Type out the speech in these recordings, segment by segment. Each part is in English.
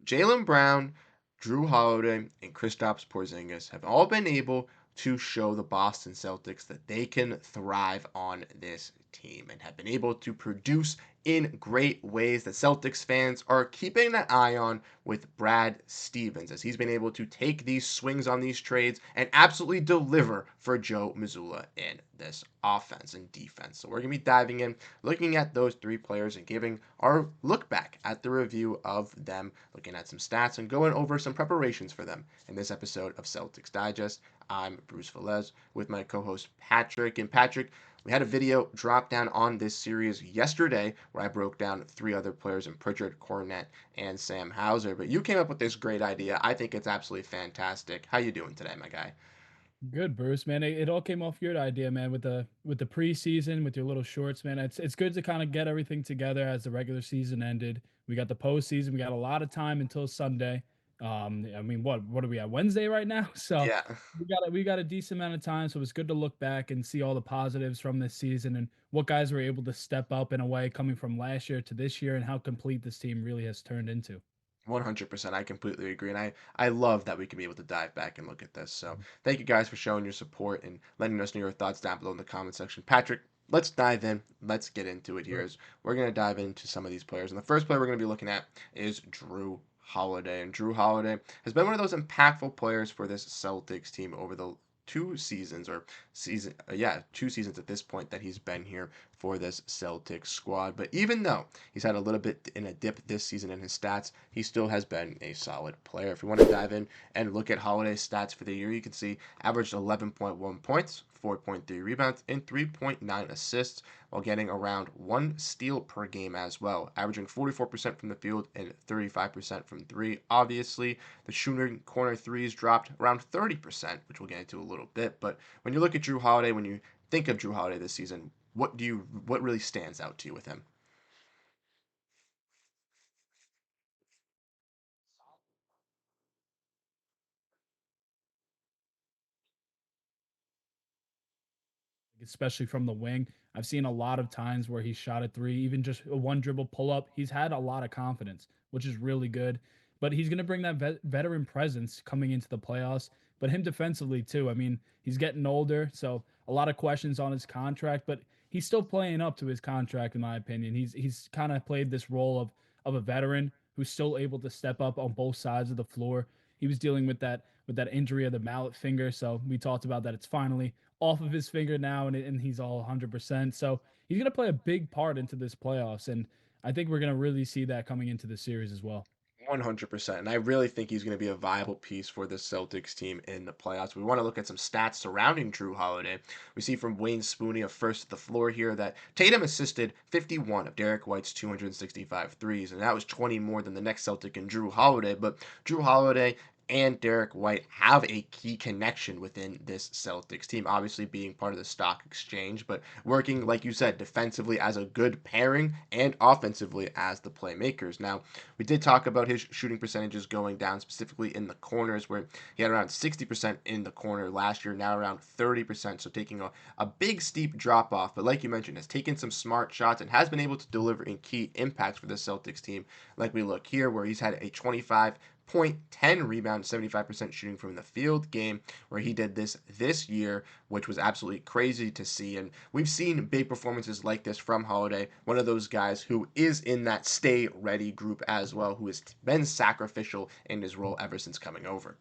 Jaylen Brown, Jrue Holiday, and Kristaps Porzingis have all been able to show the Boston Celtics that they can thrive on this team and have been able to produce in great ways that Celtics fans are keeping an eye on with Brad Stevens, as he's been able to take these swings on these trades and absolutely deliver for Joe Mazzulla in this offense and defense. So we're going to be diving in, looking at those three players and giving our look back at the review of them, looking at some stats and going over some preparations for them in this episode of Celtics Digest. I'm Bruce Velez with my co-host Patrick. And Patrick, we had a video drop down on this series yesterday where I broke down three other players in Pritchard, Cornette, and Sam Hauser. But you came up with this great idea. I think it's absolutely fantastic. How you doing today, my guy? Good, Bruce, man. It all came off your idea, man, with the preseason, with your little shorts, man. It's good to kind of get everything together as the regular season ended. We got the postseason. We got a lot of time until Sunday. I mean, what are we at Wednesday right now? So Yeah. we got a decent amount of time. So it's good to look back and see all the positives from this season and what guys were able to step up in a way coming from last year to this year and how complete this team really has turned into. 100%. I completely agree. And I love that we can be able to dive back and look at this. So thank you guys for showing your support and letting us know your thoughts down below in the comment section. Patrick, let's dive in. Let's get into it here. Sure. As we're going to dive into some of these players. And the first player we're going to be looking at is Jrue Holiday. And Jrue Holiday has been one of those impactful players for this Celtics team over the two seasons or season yeah 2 seasons at this point that he's been here for this Celtics squad. But even though he's had a little bit in a dip this season in his stats, he still has been a solid player. If you want to dive in and look at Holiday's stats for the year, you can see averaged 11.1 points, 4.3 rebounds, and 3.9 assists, while getting around one steal per game as well, averaging 44% from the field and 35% from three. Obviously, the shooting corner threes dropped around 30%, which we'll get into a little bit. But when you look at Jrue Holiday, when you think of Jrue Holiday this season, what really stands out to you with him? Especially from the wing. I've seen a lot of times where he shot a three, even just a one dribble pull up. He's had a lot of confidence, which is really good. But he's going to bring that veteran presence coming into the playoffs. But him defensively too. I mean, he's getting older, so a lot of questions on his contract, but he's still playing up to his contract, in my opinion. He's kind of played this role of a veteran who's still able to step up on both sides of the floor. He was dealing with that injury of the mallet finger, so we talked about that. It's finally off of his finger now, and he's all 100%. So he's going to play a big part into this playoffs, and I think we're going to really see that coming into the series as well. 100%. And I really think he's going to be a viable piece for the Celtics team in the playoffs. We want to look at some stats surrounding Jrue Holiday. We see from Wayne Spooney of First at the Floor here that Tatum assisted 51 of Derrick White's 265 threes, and that was 20 more than the next Celtic and Jrue Holiday. But Jrue Holiday and Derrick White have a key connection within this Celtics team, obviously being part of the stock exchange, but working, like you said, defensively as a good pairing and offensively as the playmakers. Now, we did talk about his shooting percentages going down, specifically in the corners, where he had around 60% in the corner last year, now around 30%. So taking a big, steep drop off. But like you mentioned, has taken some smart shots and has been able to deliver in key impacts for the Celtics team. Like we look here, where he's had a 25.10 rebound, 75% shooting from the field game, where he did this year, which was absolutely crazy to see. And we've seen big performances like this from Holiday, one of those guys who is in that stay ready group as well, who has been sacrificial in his role ever since coming over.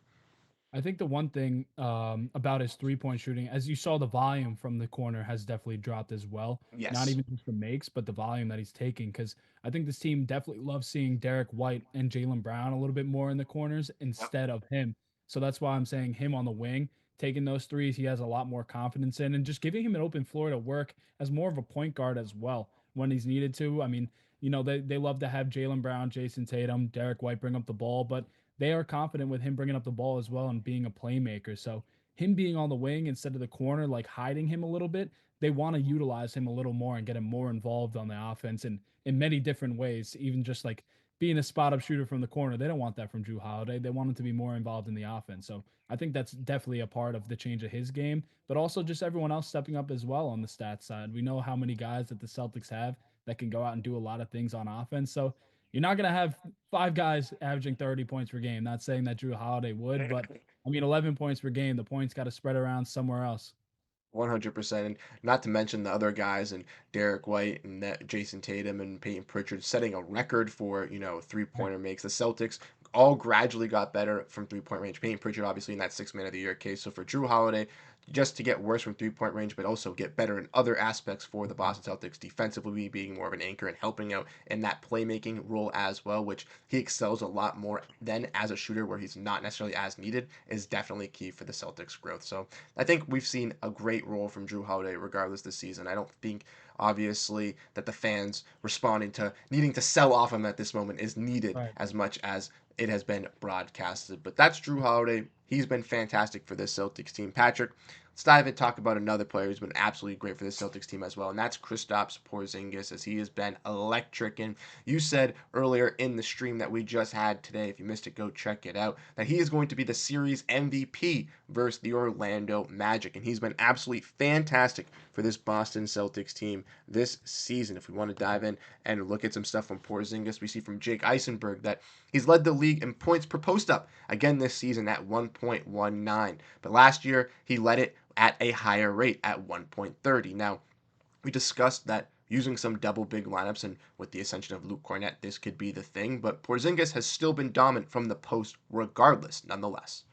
I think the one thing about his 3-point shooting, as you saw, the volume from the corner has definitely dropped as well. Not Yes. even just the makes, but the volume that he's taking. Because I think this team definitely loves seeing Derrick White and Jaylen Brown a little bit more in the corners Yep. instead of him. So that's why I'm saying him on the wing, taking those threes, he has a lot more confidence in, and just giving him an open floor to work as more of a point guard as well when he's needed to. I mean, they love to have Jaylen Brown, Jayson Tatum, Derrick White bring up the ball, but they are confident with him bringing up the ball as well and being a playmaker. So him being on the wing instead of the corner, like hiding him a little bit, they want to utilize him a little more and get him more involved on the offense and in many different ways, even just like being a spot up shooter from the corner. They don't want that from Jrue Holiday. They want him to be more involved in the offense. So I think that's definitely a part of the change of his game, but also just everyone else stepping up as well on the stats side. We know how many guys that the Celtics have that can go out and do a lot of things on offense. So You're not going to have five guys averaging 30 points per game. Not saying that Jrue Holiday would, but I mean, 11 points per game. The points got to spread around somewhere else. 100%. And not to mention the other guys and Derrick White and that Jayson Tatum and Peyton Pritchard setting a record for, Right. three-pointer makes. The Celtics all gradually got better from three-point range. Peyton Pritchard obviously in that six man of the year case. So for Jrue Holiday, just to get worse from three-point range, but also get better in other aspects for the Mhm. Boston Celtics defensively, being more of an anchor and helping out in that playmaking role as well, which he excels a lot more than as a shooter where he's not necessarily as needed, is definitely key for the Celtics growth. So I think we've seen a great role from Jrue Holiday regardless this season. I don't think obviously that the fans responding to needing to sell off him at this moment is needed Right. as much as it has been broadcasted. But that's Jrue Holiday. He's been fantastic for this Celtics team. Patrick, let's dive in and talk about another player who's been absolutely great for the Celtics team as well, and that's Kristaps Porzingis, as he has been electric. And you said earlier in the stream that we just had today, if you missed it, go check it out, that he is going to be the series MVP versus the Orlando Magic, and he's been absolutely fantastic for this Boston Celtics team this season. If we want to dive in and look at some stuff from Porzingis, we see from Jake Eisenberg that he's led the league in points per post up again this season at 1.19. But last year, he led it at a higher rate at 1.30. Now, we discussed that using some double big lineups and with the ascension of Luke Cornett, this could be the thing, but Porzingis has still been dominant from the post regardless, nonetheless.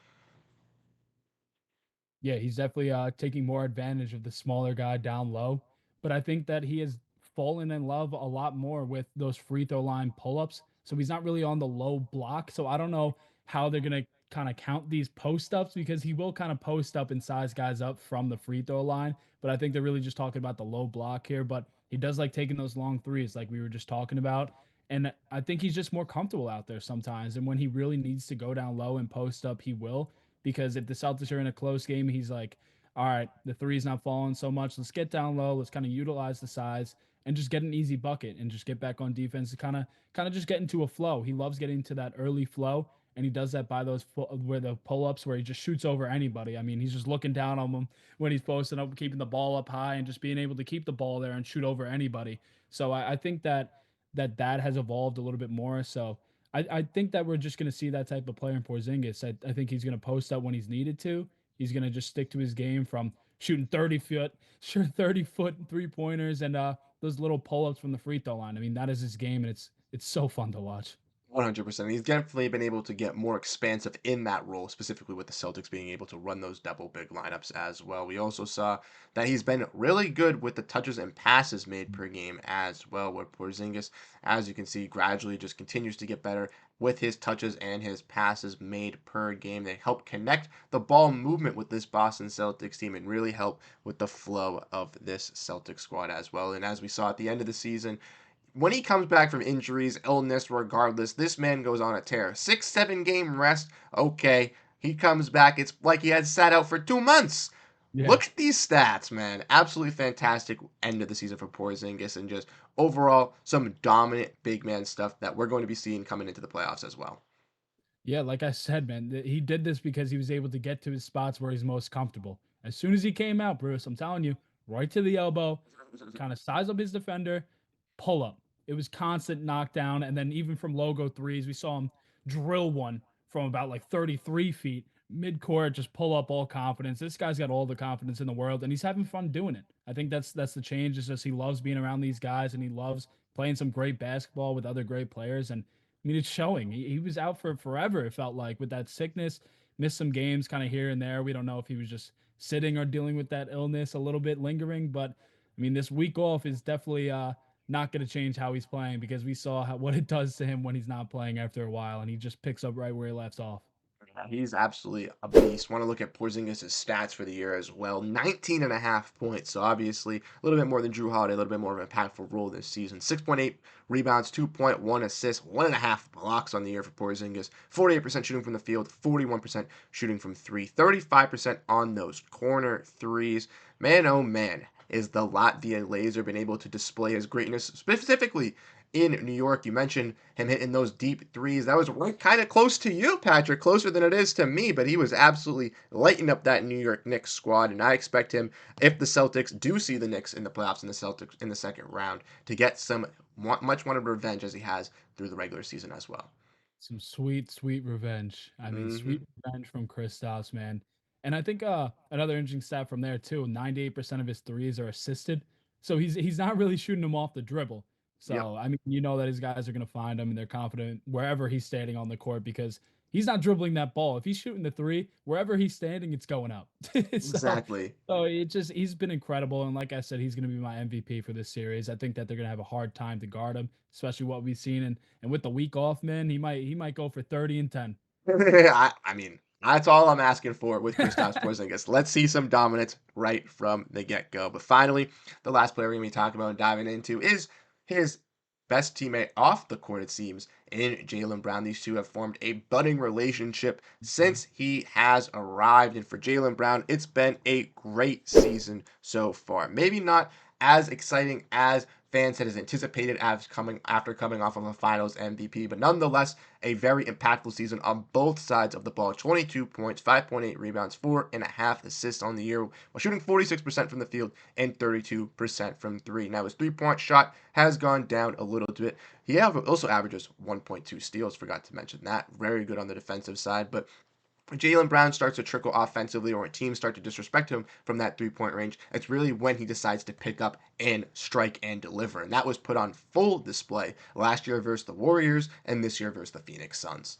Yeah, he's definitely taking more advantage of the smaller guy down low. But I think that he has fallen in love a lot more with those free throw line pull ups. So he's not really on the low block. So I don't know how they're going to kind of count these post ups because he will kind of post up and size guys up from the free throw line. But I think they're really just talking about the low block here. But he does like taking those long threes, like we were just talking about. And I think he's just more comfortable out there sometimes. And when he really needs to go down low and post up, he will, because if the Celtics are in a close game, he's like, all right, the three's not falling so much. Let's get down low. Let's kind of utilize the size and just get an easy bucket and just get back on defense to kind of just get into a flow. He loves getting to that early flow, and he does that by those where the pull ups where he just shoots over anybody. I mean, he's just looking down on them when he's posting up, keeping the ball up high, and just being able to keep the ball there and shoot over anybody. So I think that has evolved a little bit more. So I think that we're just going to see that type of player in Porzingis. I think he's going to post up when he's needed to. He's going to just stick to his game from shooting 30-foot 3 pointers and those little pull ups from the free throw line. I mean, that is his game, and it's so fun to watch. 100%. He's definitely been able to get more expansive in that role, specifically with the Celtics being able to run those double big lineups as well. We also saw that he's been really good with the touches and passes made per game as well, where Porzingis, as you can see, gradually just continues to get better with his touches and his passes made per game. They help connect the ball movement with this Boston Celtics team and really help with the flow of this Celtics squad as well. And as we saw at the end of the season, when he comes back from injuries, illness, regardless, this man goes on a tear. 6, 7 game rest, okay. He comes back. It's like he had sat out for 2 months. Yeah. Look at these stats, man. Absolutely fantastic end of the season for Porzingis, and just overall some dominant big man stuff that we're going to be seeing coming into the playoffs as well. Yeah, like I said, man, he did this because he was able to get to his spots where he's most comfortable. As soon as he came out, Bruce, I'm telling you, right to the elbow, kind of size up his defender, pull up. It was constant knockdown. And then even from logo threes, we saw him drill one from about like 33 feet mid court, just pull up all confidence. This guy's got all the confidence in the world and he's having fun doing it. I think that's the change. Is just he loves being around these guys and he loves playing some great basketball with other great players. And I mean, it's showing. He was out for forever, it felt like, with that sickness, missed some games kind of here and there. We don't know if he was just sitting or dealing with that illness a little bit lingering. But I mean, this week off is definitely not going to change how he's playing, because we saw what it does to him when he's not playing after a while, and he just picks up right where he left off. He's absolutely a beast. Want to look at Porzingis' stats for the year as well. 19 and a half points. So obviously a little bit more than Jrue Holiday, a little bit more of an impactful role this season. 6.8 rebounds, 2.1 assists, 1.5 blocks on the year for Porzingis. 48% shooting from the field, 41% shooting from three, 35% on those corner threes. Man, oh man, is the Latvia laser been able to display his greatness, specifically in New York. You mentioned him hitting those deep threes. That was right kind of close to you, Patrick, closer than it is to me, but he was absolutely lighting up that New York Knicks squad, and I expect him, if the Celtics do see the Knicks in the playoffs in the Celtics in the second round, to get some much wanted revenge as he has through the regular season as well. Some sweet, sweet revenge. I mean, Hmm. sweet revenge from Kristaps, man. And I think another interesting stat from there too, 98% of his threes are assisted. So he's not really shooting them off the dribble. Yep. So I mean, you know that his guys are gonna find him and they're confident wherever he's standing on the court because he's not dribbling that ball. If he's shooting the three, wherever he's standing, it's going up. so Exactly. so it just he's been incredible. And like I said, he's gonna be my MVP for this series. I think that they're gonna have a hard time to guard him, especially what we've seen and with the week off, man, he might go for 30 and 10. I mean, that's all I'm asking for with Kristaps Porzingis. Let's see some dominance right from the get-go. But finally, the last player we're going to be talking about and diving into is his best teammate off the court, it seems, in Jaylen Brown. These two have formed a budding relationship since he has arrived. And for Jaylen Brown, it's been a great season so far. Maybe not as exciting as fans had anticipated after coming off of a Finals MVP, but nonetheless a very impactful season on both sides of the ball. 22 points, 5.8 rebounds, 4.5 assists on the year, while shooting 46% from the field and 32% from three. Now his three-point shot has gone down a little bit. He also averages 1.2 steals. Forgot to mention that. Very good on the defensive side, but Jaylen Brown starts to trickle offensively or teams start to disrespect him from that 3-point range, it's really when he decides to pick up and strike and deliver. And that was put on full display last year versus the Warriors and this year versus the Phoenix Suns.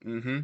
Mm-hmm.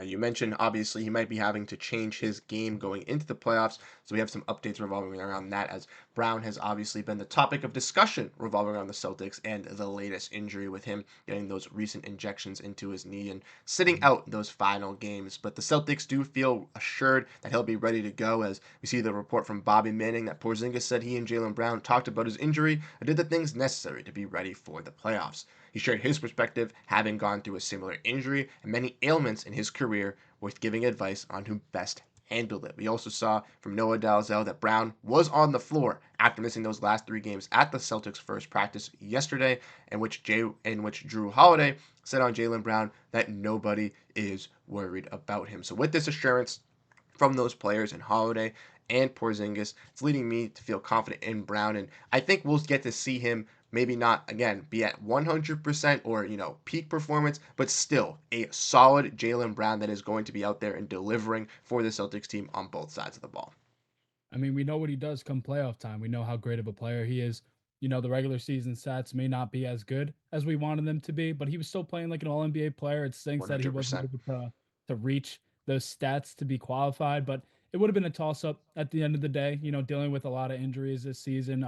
You mentioned obviously he might be having to change his game going into the playoffs, so we have some updates revolving around that as Brown has obviously been the topic of discussion revolving around the Celtics and the latest injury with him getting those recent injections into his knee and sitting out those final games. But the Celtics do feel assured that he'll be ready to go as we see the report from Bobby Manning that Porzingis said he and Jaylen Brown talked about his injury and did the things necessary to be ready for the playoffs. He shared his perspective, having gone through a similar injury and many ailments in his career, with giving advice on who best handled it. We also saw from Noah Dalzell that Brown was on the floor after missing those last three games at the Celtics' first practice yesterday, in which Jrue Holiday said on Jaylen Brown that nobody is worried about him. So with this assurance from those players in Holiday and Porzingis, it's leading me to feel confident in Brown, and I think we'll get to see him maybe not again be at 100% or peak performance, but still a solid Jaylen Brown that is going to be out there and delivering for the Celtics team on both sides of the ball. I mean, we know what he does come playoff time. We know how great of a player he is. You know, the regular season stats may not be as good as we wanted them to be, but he was still playing like an all NBA player. It stinks that he wasn't 100%. able to reach those stats to be qualified, but it would have been a toss up at the end of the day, you know, dealing with a lot of injuries this season,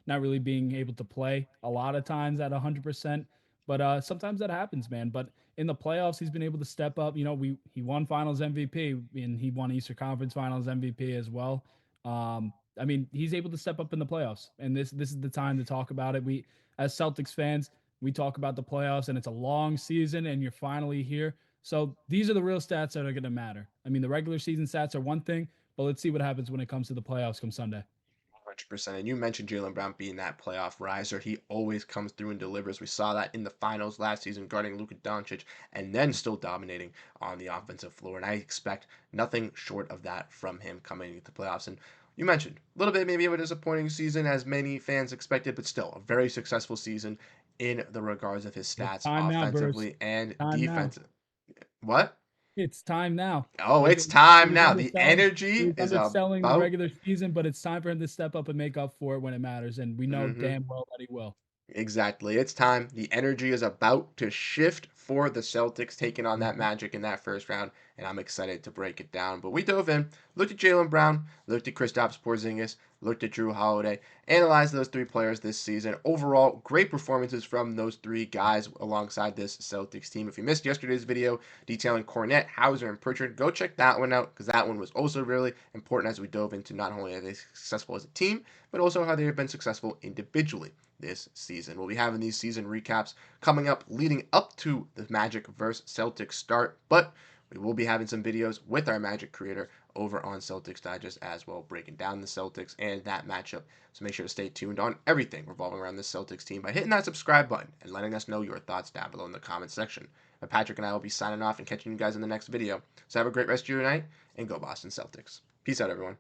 not really being able to play a lot of times at 100%, but sometimes that happens, man. But in the playoffs, he's been able to step up. You know, he won Finals MVP and he won Eastern Conference Finals MVP as well. I mean, he's able to step up in the playoffs, and this is the time to talk about it. We, as Celtics fans, we talk about the playoffs, and it's a long season, and you're finally here. So these are the real stats that are going to matter. I mean, the regular season stats are one thing, but let's see what happens when it comes to the playoffs come Sunday. 100%. And you mentioned Jaylen Brown being that playoff riser. He always comes through and delivers. We saw that in the finals last season, guarding Luka Doncic and then still dominating on the offensive floor. And I expect nothing short of that from him coming into the playoffs. And you mentioned a little bit maybe of a disappointing season, as many fans expected, but still a very successful season in the regards of his It's stats time now, Bruce. offensively and Time now. defensive. What? It's time now. Oh, Like it's he time was now. The underselling, he energy was is underselling the about. regular season, but it's time for him to step up and make up for it when it matters, and we know Mhm. damn well that he will. Exactly. It's time. The energy is about to shift for the Celtics, taking on that Mhm. Magic in that first round, and I'm excited to break it down. But we dove in, looked at Jaylen Brown, looked at Kristaps Porzingis, looked at Jrue Holiday, analyzed those three players this season. Overall, great performances from those three guys alongside this Celtics team. If you missed yesterday's video detailing Cornette, Hauser, and Pritchard, go check that one out because that one was also really important as we dove into not only are they successful as a team, but also how they have been successful individually this season. We'll be having these season recaps coming up leading up to the Magic vs. Celtics start, but We will be having some videos with our Magic creator over on Celtics Digest as well, breaking down the Celtics and that matchup. So make sure to stay tuned on everything revolving around this Celtics team by hitting that subscribe button and letting us know your thoughts down below in the comment section. But Patrick and I will be signing off and catching you guys in the next video. So have a great rest of your night, and go Boston Celtics. Peace out, everyone.